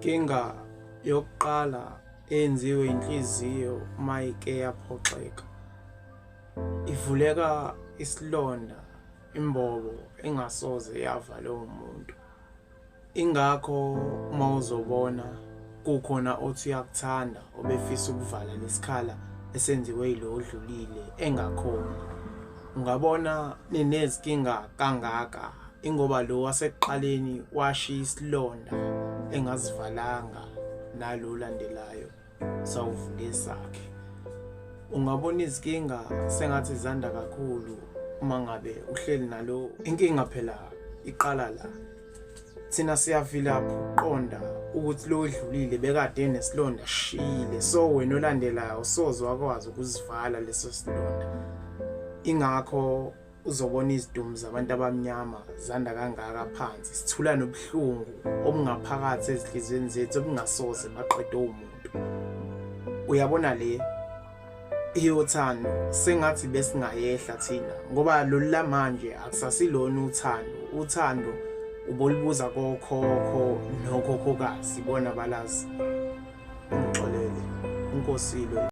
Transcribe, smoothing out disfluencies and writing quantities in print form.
Inkinga yokuqala eyenziwe inhliziyo mayike yaphoxeka, ivuleka isilonda, imbobo engasoze yava lowo muntu. Ingakho uma uzobona kukhona othi uyakuthanda obefisa ukuvala lesikhala esenziwe yilo odlulile engakhoni, ungabona ninezinkinga kangaka ingoba lo wasekuqaleni washiya isilonda engazivalanga nalo olandelayo sawuvule sakhe. Ungabona izinkinga sengathi zanda kakhulu uma ngabe uhleli nalo. Inkinga phela iqala la. Thina siyafila uqonda ukuthi lo odlulile bekade enesilonda shile, so wena olandelayo soze wakwazi ukuzivala leso silonda. Ingakho uzobona izidumbu zabantu abamnyama zanda kangaka phansi, sithula nobuhlungu obungaphakathi ezinhlizweni zethu obungasoze baqede umuntu. Uyabona le iyothando sengathi besingayehla thina ngoba lolu lamanje akusasilona uthando ubolibuza kokhokho nokhokhokazi bona balazi. Ungixolele, uNkosilo.